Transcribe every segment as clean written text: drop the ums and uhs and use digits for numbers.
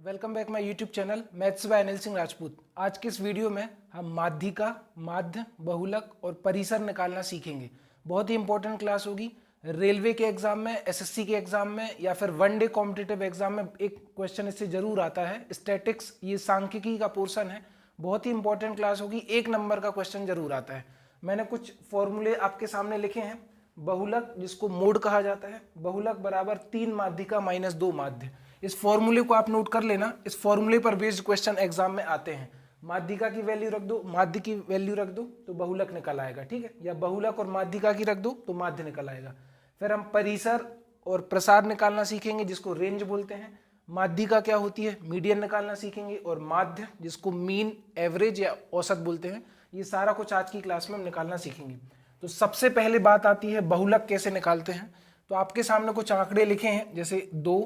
Welcome back my YouTube channel maths by Anil Singh Rajput. आज के इस वीडियो में हम माध्यिका, माध्य, बहुलक और परिसर निकालना सीखेंगे। बहुत ही इंपॉर्टेंट क्लास होगी। रेलवे के एग्जाम में, एसएससी के एग्जाम में या फिर वनडे कॉम्पिटिटिव एग्जाम में एक क्वेश्चन इससे जरूर आता है। स्टैटिक्स, ये सांख्यिकी का पोर्शन है, बहुत ही इंपॉर्टेंट क्लास होगी। 1 नंबर का क्वेश्चन जरूर आता है। मैंने कुछ फॉर्मूले आपके सामने लिखे हैं। बहुलक, जिसको मोड कहा जाता है, बहुलक बराबर 3 माध्यिका माइनस 2 माध्य। इस फॉर्मूले को आप नोट कर लेना। इस फॉर्मूले पर बेस्ड क्वेश्चन एग्जाम में आते हैं। माध्यिका की वैल्यू रख दो, माध्य की वैल्यू रख दो तो बहुलक निकल आएगा, ठीक है। या बहुलक और माध्यिका की रख दो तो माध्य निकल आएगा। फिर हम परिसर और प्रसार निकालना सीखेंगे, जिसको रेंज बोलते हैं। माध्यिका क्या होती है, मीडियन निकालना सीखेंगे। और माध्य, जिसको मीन, एवरेज या औसत बोलते हैं। ये सारा कुछ आज की क्लास में हम निकालना सीखेंगे। तो सबसे पहले बात आती है बहुलक कैसे निकालते हैं। तो आपके सामने कुछ आंकड़े लिखे हैं, जैसे 2,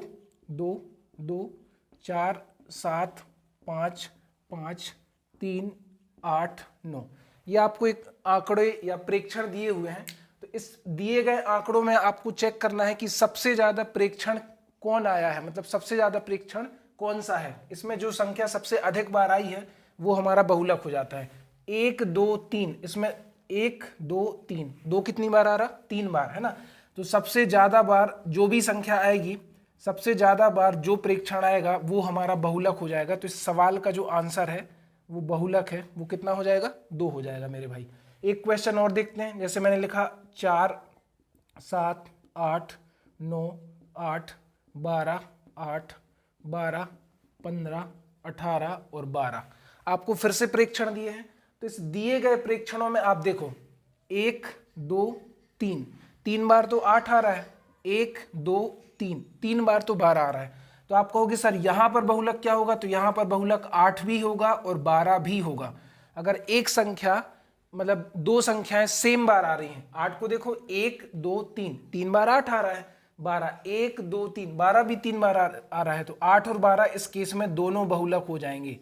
2, 2, 4, 7, 5, 5, 3, 8, 9। ये आपको एक आंकड़े या प्रेक्षण दिए हुए हैं। तो इस दिए गए आंकड़ों में आपको चेक करना है कि सबसे ज्यादा प्रेक्षण कौन आया है, मतलब सबसे ज्यादा प्रेक्षण कौन सा है। इसमें जो संख्या सबसे अधिक बार आई है वो हमारा बहुलक हो जाता है। 1, 2, 3, इसमें 1, 2, 3, 2 कितनी बार आ रहा, 3 बार, है ना। तो सबसे ज्यादा बार जो भी संख्या आएगी, सबसे ज्यादा बार जो प्रेक्षण आएगा वो हमारा बहुलक हो जाएगा। तो इस सवाल का जो आंसर है वो बहुलक है। वो कितना हो जाएगा, 2 हो जाएगा मेरे भाई। एक क्वेश्चन और देखते हैं। जैसे मैंने लिखा 4, 7, 8, 9, 8, 12, 8, 12, 15, 18 और 12। आपको फिर से प्रेक्षण दिए हैं। तो इस दिए गए प्रेक्षणों में आप देखो 1, 2, 3, 3 बार तो 8 आ रहा है। 1, 2, 3, 3 बार तो 12 आ रहा है। तो आप कहोगे सर यहां पर बहुलक क्या होगा, तो यहां पर बहुलक 8 भी होगा और 12 भी होगा। अगर एक संख्या, मतलब 2 संख्याएं सेम बार आ रही हैं, 8 को देखो 1, 2, 3, 3 बार 8 आ रहा है। 12, 1, 2, 3, 12 भी 3 बार आ रहा है। तो 8 और 12 इस केस में दोनों बहुलक हो जाएंगे।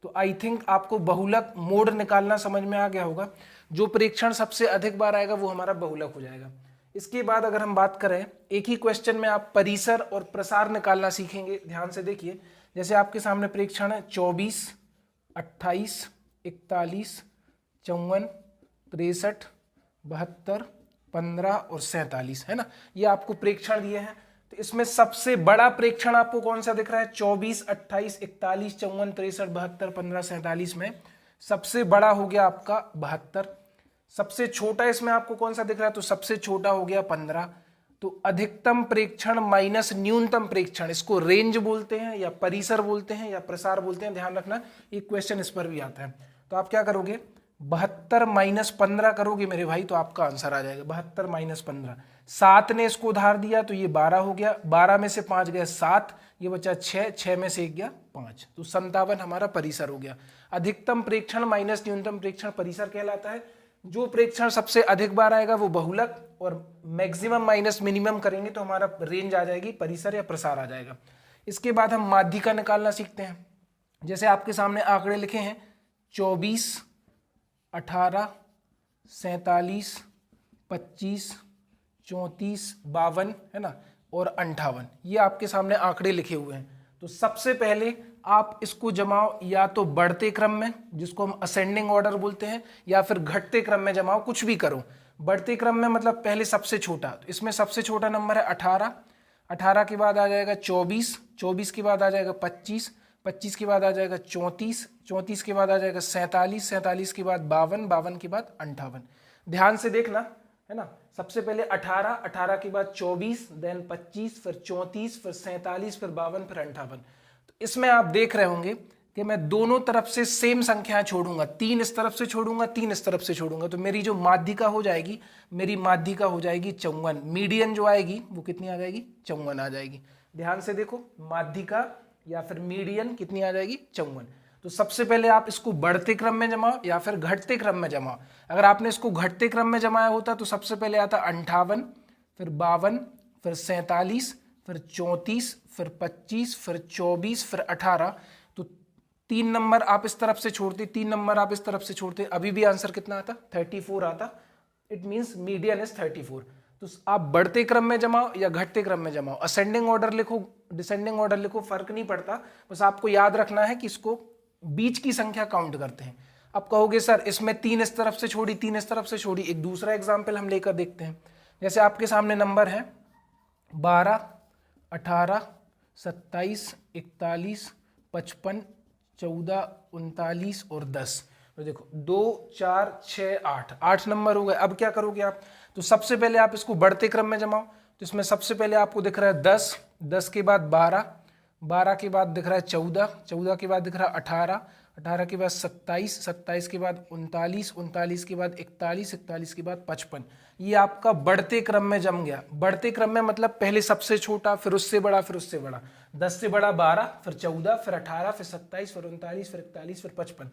तो आई थिंक आपको बहुलक मोड निकालना समझ में आ गया होगा। जो प्रेक्षण सबसे अधिक बार आएगा वो हमारा बहुलक हो जाएगा। इसके बाद अगर हम बात करें, एक ही क्वेश्चन में आप परिसर और प्रसार निकालना सीखेंगे। ध्यान से देखिए, जैसे आपके सामने प्रेक्षण है 24, 28, 41, 54, 63, 72, 15 और 47, है ना। ये आपको प्रेक्षण दिए हैं। तो इसमें सबसे बड़ा प्रेक्षण आपको कौन सा दिख रहा है, 24, 28, 41, 54, 63, 72, 15, 47 में सबसे बड़ा हो गया आपका 72। सबसे छोटा इसमें आपको कौन सा दिख रहा है, तो सबसे छोटा हो गया 15। तो अधिकतम प्रेक्षण माइनस न्यूनतम प्रेक्षण, इसको रेंज बोलते हैं या परिसर बोलते हैं या प्रसार बोलते हैं। ध्यान रखना, एक क्वेश्चन इस पर भी आता है। तो आप क्या करोगे, 72 माइनस 15 करोगे मेरे भाई, तो आपका आंसर आ जाएगा 72 माइनस 15। 7 ने इसको उधार दिया तो ये 12 हो गया। 12 में से 5 गए 7, ये बचा 6, 6 में से 1 गया 5, तो 57 हमारा परिसर हो गया। अधिकतम प्रेक्षण माइनस न्यूनतम प्रेक्षण परिसर कहलाता है। जो प्रेक्षण सबसे अधिक बार आएगा वो बहुलक, और मैक्सिमम माइनस मिनिमम करेंगे तो हमारा रेंज आ जाएगी, परिसर या प्रसार आ जाएगा। इसके बाद हम माध्यिका निकालना सीखते हैं। जैसे आपके सामने आंकड़े लिखे हैं 24, 18, 47, 25, 34, 52, है ना, और 58। ये आपके सामने आंकड़े लिखे हुए हैं। तो सबसे पहले आप इसको जमाओ, या तो बढ़ते क्रम में, जिसको हम असेंडिंग ऑर्डर बोलते हैं, या फिर घटते क्रम में जमाओ, कुछ भी करो। बढ़ते क्रम में मतलब पहले सबसे छोटा, तो इसमें सबसे छोटा नंबर है 18, 18 के बाद आ जाएगा 24, 24 के बाद आ जाएगा 25, 25 के बाद आ जाएगा 34, 34 के बाद आ जाएगा 47, 47 के बाद 52, 52 के बाद 58। ध्यान से देखना, है ना। सबसे पहले 18, 18 के बाद 24, देन 25, फिर 34, फिर 47, फिर 52, फिर 58। तो इसमें आप देख रहे होंगे कि मैं दोनों तरफ से सेम संख्याएं छोड़ूंगा। 3 इस तरफ से छोड़ूंगा, 3 इस तरफ से छोड़ूंगा। तो मेरी जो माध्यिका हो जाएगी, मेरी माध्यिका हो जाएगी 54। मीडियन जो आएगी वो कितनी आ जाएगी, 54 आ जाएगी। ध्यान से देखो, माध्यिका या फिर मीडियन कितनी आ जाएगी, 54। तो सबसे पहले आप इसको बढ़ते क्रम में जमाओ या फिर घटते क्रम में जमाओ। अगर आपने इसको घटते क्रम में जमाया होता तो सबसे पहले आता 58, फिर 52, फिर 47, फिर 34, फिर 25, फिर 24, फिर 18। तो 3 नंबर आप इस तरफ से छोड़ते, 3 नंबर आप इस तरफ से छोड़ते, अभी भी आंसर कितना आता, 34 आता। It means median is 34। तो आप बढ़ते क्रम में जमाओ या घटते क्रम में जमाओ, असेंडिंग ऑर्डर लिखो डिसेंडिंग ऑर्डर लिखो, फर्क नहीं पड़ता, बस आपको याद रखना है कि इसको बीच की संख्या काउंट करते हैं। अब कहोगे सर इसमें 3 इस तरफ से छोड़ी, 3 इस तरफ से छोड़ी, एक दूसरा एग्जाम्पल हम लेकर देखते हैं। जैसे आपके सामने नंबर है 12, 18, 27, 41, 55, 14, 39 और 10। तो देखो 2, 4, 6, 8 नंबर हो गए। अब क्या करोगे आप, तो सबसे पहले आप इसको बढ़ते क्रम में जमाओ। तो इसमें सबसे पहले आपको दिख रहा है 10, 10 के बाद 12, 12 के बाद दिख रहा है 14, 14 के बाद दिख रहा है 18, 18 के बाद 27, 27 के बाद 39, 39 के बाद 41, 41 के बाद 55। ये आपका बढ़ते क्रम में जम गया। बढ़ते क्रम में मतलब पहले सबसे छोटा, फिर उससे बड़ा, फिर उससे बड़ा। 10 से बड़ा 12, फिर 14, फिर 18, फिर 27, फिर 39, फिर 41, फिर 55।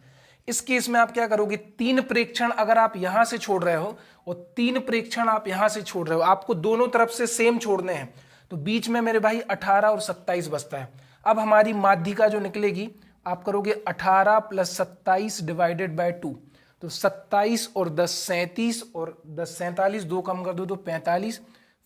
इस केस में आप क्या करोगे, 3 प्रेक्षण अगर आप यहां से छोड़ रहे हो और 3 प्रेक्षण आप यहां से छोड़ रहे हो, आपको दोनों तरफ से सेम छोड़ने हैं, तो बीच में मेरे भाई 18 और 27 बचता है। अब हमारी माध्यिका जो निकलेगी, आप करोगे 18 + 27 डिवाइडेड बाय 2, तो 27 और 10 37 और 10 47, 2 कम कर दो तो 45,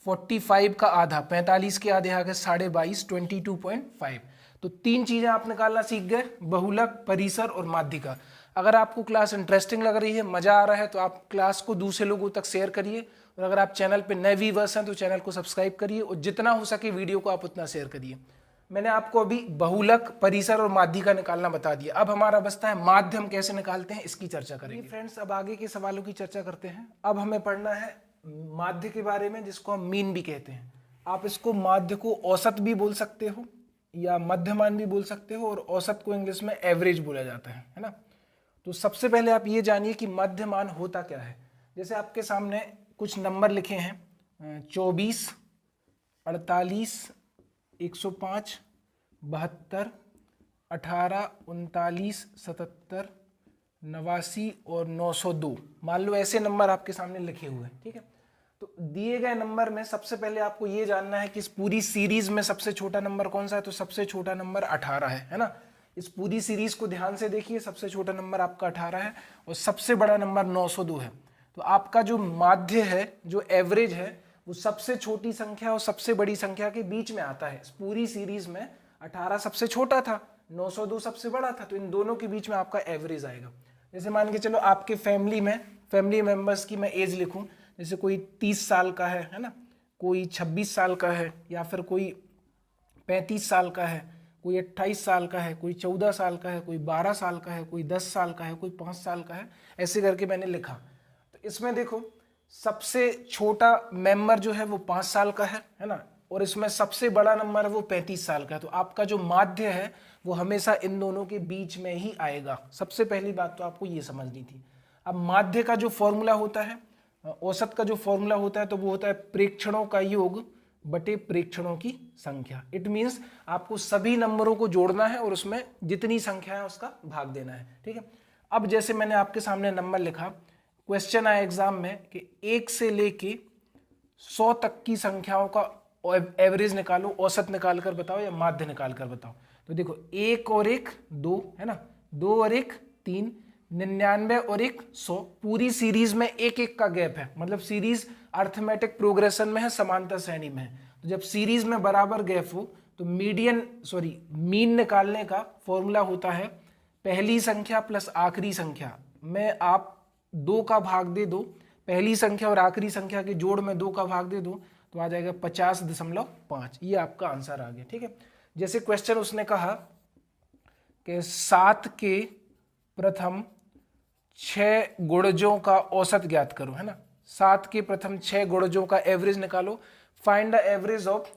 45 का आधा, 45 के आधे आ गए 22.5, 22.5। तो 3 चीजें आप निकालना सीख गए, बहुलक, परिसर और माध्यिका। अगर आपको क्लास इंटरेस्टिंग लग रही है, मजा आ रहा है, तो आप क्लास को दूसरे लोगों तक शेयर करिए। और अगर आप चैनल पे नए व्यूअर्स हैं तो चैनल को सब्सक्राइब करिए, और जितना हो सके वीडियो को आप उतना शेयर करिए। मैंने आपको अभी बहुलक, परिसर और माध्यिका निकालना बता दिया। अब हमारा बचता है माध्य, हम कैसे निकालते हैं इसकी चर्चा करेंगे। फ्रेंड्स, अब आगे के सवालों की चर्चा करते हैं। अब हमें पढ़ना है माध्य के बारे में, जिसको हम मीन भी कहते हैं। आप इसको माध्य को औसत भी बोल सकते हो या मध्यमान भी बोल सकते हो, और औसत को इंग्लिश में एवरेज बोला जाता है ना। तो सबसे पहले आप ये जानिए कि मध्यमान होता क्या है। जैसे आपके सामने कुछ नंबर लिखे हैं 24, 48, 105, 72, 18, 39, 77, 89 और 902। मान लो ऐसे नंबर आपके सामने लिखे हुए हैं, ठीक है। तो दिए गए नंबर में सबसे पहले आपको ये जानना है कि इस पूरी सीरीज में सबसे छोटा नंबर कौन सा है। तो सबसे छोटा नंबर 18 है ना। इस पूरी सीरीज को ध्यान से देखिए, सबसे छोटा नंबर आपका 18 है और सबसे बड़ा नंबर 902 है। तो आपका जो माध्य है, जो एवरेज है, वो सबसे छोटी संख्या और सबसे बड़ी संख्या के बीच में आता है। इस पूरी सीरीज में 18 सबसे छोटा था, 902 सबसे बड़ा था, तो इन दोनों के बीच में आपका एवरेज आएगा। जैसे मान के चलो आपके फैमिली मेंबर्स की मैं एज लिखूं, जैसे कोई 30 साल का है ना, कोई 26 साल का है, या फिर कोई 35 साल का है, कोई 28 साल का है, कोई 14 साल का है, कोई 12 साल का है, कोई 10 साल का है, कोई 5 साल का है, ऐसे करके मैंने लिखा। तो इसमें देखो सबसे छोटा मेंबर जो है वो 5 साल का है ना, और इसमें सबसे बड़ा नंबर है वो 35 साल का है। तो आपका जो माध्य है वो हमेशा इन दोनों के बीच में ही आएगा। सबसे पहली बात तो आपको ये समझनी थी। अब माध्य का जो फॉर्मूला होता है, औसत का जो फॉर्मूला होता है, तो वो होता है प्रेक्षणों का योग बटे प्रेक्षणों की संख्या। इट मीन्स आपको सभी नंबरों को जोड़ना है और उसमें जितनी संख्या है उसका भाग देना है, ठीक है। अब जैसे मैंने आपके सामने नंबर लिखा, क्वेश्चन आया एग्जाम में कि 1 से लेके 100 तक की संख्याओं का एवरेज निकालो, औसत निकाल कर बताओ या माध्य निकाल कर बताओ। तो देखो 1 और 1 2 है ना, 2 और 1 3, 99 और 1 100। पूरी सीरीज में एक एक का गैप है, मतलब सीरीज अर्थमेटिक प्रोग्रेशन में है, समांतर श्रेणी में है। तो जब सीरीज में बराबर गैप हो तो मीन निकालने का फॉर्मूला होता है पहली संख्या प्लस आखिरी संख्या में आप 2 का भाग दे दो, पहली संख्या और आखिरी संख्या के जोड़ में 2 का भाग दे दो, तो आ जाएगा 50.5। ये आपका आंसर आ गया, ठीक है। जैसे क्वेश्चन उसने कहा कि 7 के प्रथम 6 गुणजों का औसत ज्ञात करो, है ना। 7 के प्रथम 6 गुणजों का एवरेज निकालो, find the average of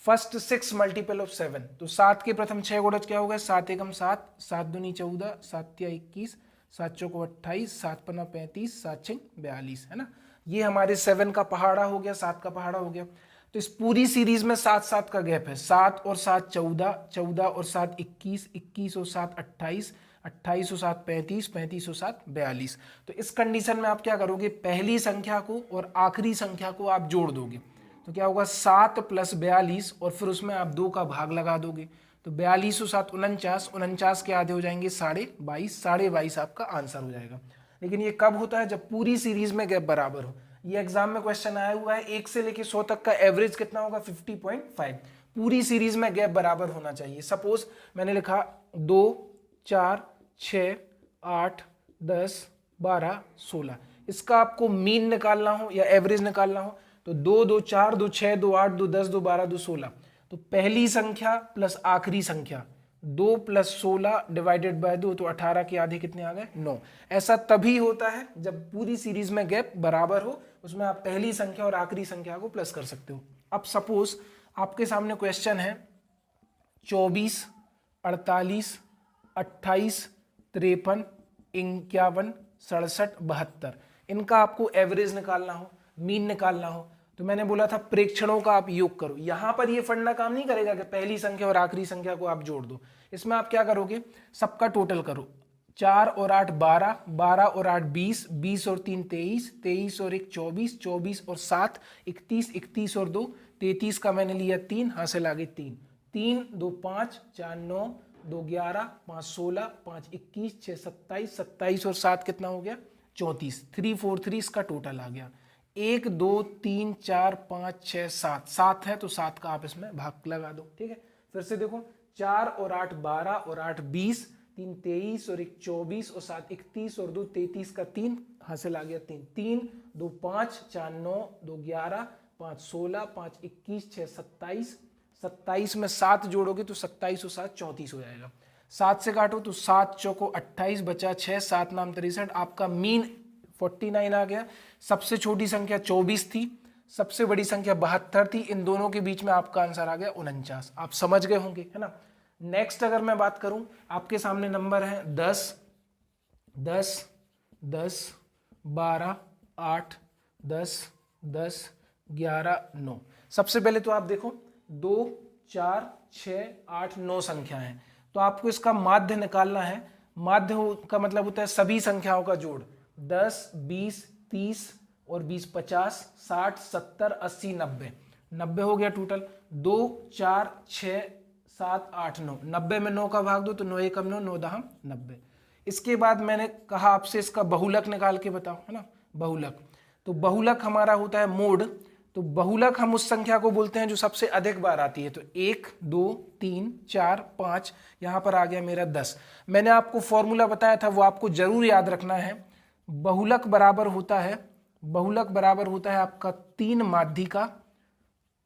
first 6 multiple of 7। तो 7 के प्रथम 6 गुणज क्या हो गए, 7 एकम 7, 7 दूनी 14, 7 तिया 21, 7 चौको 28, 7 पन्ना 35, 7 छिंग 42, है ना। ये हमारे 7 का पहाड़ा हो गया, 7 का पहाड़ा हो गया। तो इस पूरी सीरीज में 7 का गैप है, 7 और 7 14, 14 और 7 21, 21 और 7 28, 28 और 7 35, 35 और 7 42। तो इस कंडीशन में आप क्या करोगे, पहली संख्या को और आखिरी संख्या को आप जोड़ दोगे, तो क्या होगा 7 + 42, और फिर उसमें आप 2 का भाग लगा दोगे। तो 42 और 7 49, 49 के आधे हो जाएंगे 22.5, 22.5 आपका आंसर हो जाएगा। लेकिन ये कब होता है, जब पूरी सीरीज में गैप बराबर हो। ये एग्जाम में क्वेश्चन आया हुआ है 1 से लेके 100 तक का एवरेज कितना होगा, 50.5। पूरी सीरीज में गैप बराबर होना चाहिए। सपोज मैंने लिखा 2, 4, 6, 8, 10, 12, 16, इसका आपको मीन निकालना हो या एवरेज निकालना हो तो 2, 2, 4, 2, 6, 2, 8, 2, 10, 2, 12, 2, 16, तो पहली संख्या प्लस आखिरी संख्या 2 + 16 डिवाइडेड बाय 2, तो 18 के आधे कितने आ गए? 9। ऐसा तभी होता है जब पूरी सीरीज में गैप बराबर हो, उसमें आप पहली संख्या और आखिरी संख्या को प्लस कर सकते हो। अब सपोज आपके सामने क्वेश्चन है 24, 48, 28, 53, 51, 67, 72, इनका आपको एवरेज निकालना हो, मीन निकालना हो, तो मैंने बोला था प्रेक्षणों का आप योग करो। यहां पर ये फंडा काम नहीं करेगा कि पहली संख्या और आखिरी संख्या को आप जोड़ दो। इसमें आप क्या करोगे, सबका टोटल करो। 4 और 8 12, 12 और 8 20, 20 और 3 23, 23 और 1 24, 24 और 7 31, 31 और 2 33 का मैंने लिया 3, हासिल आ गए 3, 3 2 5, 4 9, 2 11, 5 16, 5 21, 6 27, 27 और 7 कितना हो गया? 34, 343 इसका टोटल आ गया। 1 2 3 4 5 6 7, 7 है तो 7 का आप इसमें भाग लगा दो। ठीक है, फिर से देखो 4 और 8 12 और 8 20, 3 23 और 1 24 और 7 31 और 2 33 का 3, हासिल आ गया 3, 3 2 5, 4 9, 2 11, 5 16, 5 21, 6 27, 27 में 7 जोड़ोगे तो 27 और 7 34 हो जाएगा। 7 से काटो तो 7 चौको 28, बचा 6, 7 नाम 63, आपका मीन 49 आ गया। सबसे छोटी संख्या 24 थी, सबसे बड़ी संख्या 72 थी, इन दोनों के बीच में आपका आंसर आ गया 49। आप समझ गए होंगे, है ना। नेक्स्ट अगर मैं बात करूं, आपके सामने नंबर है 10, 10, 10, 12, 8, 10, 10, 11, 9। सबसे पहले तो आप देखो 2, 4, 6, 8, 9 संख्या है, तो आपको इसका माध्य निकालना है। माध्य का मतलब होता है सभी संख्याओं का जोड़। 10, 20, 30 और 20 50, 60, 70, 80, 90, 90 हो गया टोटल। 2, 4, 6, 7, 8, 9, 90 में 9 का भाग दो तो 9 एकम 9, 9 दहम 90। इसके बाद मैंने कहा आपसे इसका बहुलक निकाल के बताओ, है ना। बहुलक, तो बहुलक हमारा होता है मोड। तो बहुलक हम उस संख्या को बोलते हैं जो सबसे अधिक बार आती है। तो 1 2 3 4 5, यहां पर आ गया मेरा 10। मैंने आपको फॉर्मूला बताया था, वो आपको जरूर याद रखना है। बहुलक बराबर होता है, बहुलक बराबर होता है आपका 3 माध्यिका,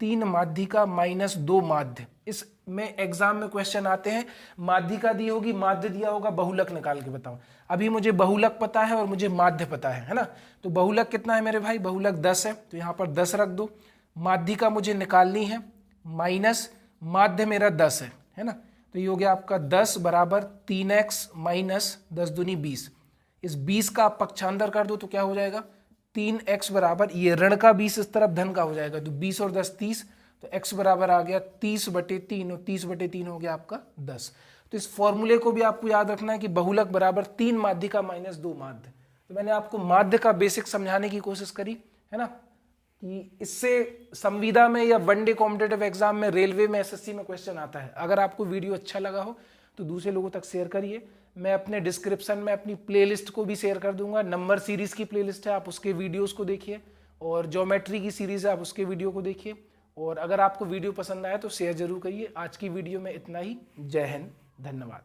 3 माध्यिका माइनस 2 माध्य। इसमें एग्जाम में क्वेश्चन आते हैं, माध्यिका दी होगी, माध्य दिया होगा, बहुलक निकाल के बताओ। अभी मुझे बहुलक पता है और मुझे माध्य पता है ना। तो बहुलक कितना है मेरे भाई? बहुलक 10 है, तो यहाँ पर 10 रख दो। माध्यिका मुझे निकालनी है, माइनस माध्य मेरा 10 है ना। तो ये हो गया आपका 10 बराबर 3x माइनस 10 दूनी 20। इस 20 का आप पक्षांतर कर दो तो क्या हो जाएगा? 3x बराबर, ये ऋण का 20 इस तरफ धन का हो जाएगा, तो 20 और 10 30, तो x बराबर आ गया 30/3 और 30/3 हो गया आपका 10। तो इस फॉर्मूले को भी आपको याद रखना है कि बहुलक बराबर 3 माध्यिका माइनस 2 माध्य। तो मैंने आपको माध्य का बेसिक समझाने की कोशिश करी, है ना, कि इससे संविदा में या वनडे कॉम्पिटेटिव एग्जाम में, रेलवे में, एसएससी में क्वेश्चन आता है। अगर आपको वीडियो अच्छा लगा हो तो दूसरे लोगों तक शेयर करिए। मैं अपने डिस्क्रिप्शन में अपनी प्लेलिस्ट को भी शेयर कर दूंगा। नंबर सीरीज की प्लेलिस्ट है, आप उसके वीडियोस को देखिए, और ज्योमेट्री की सीरीज है, आप उसके वीडियो को देखिए। और अगर आपको वीडियो पसंद आया तो शेयर जरूर करिए। आज की वीडियो में इतना ही। जय हिंद, धन्यवाद।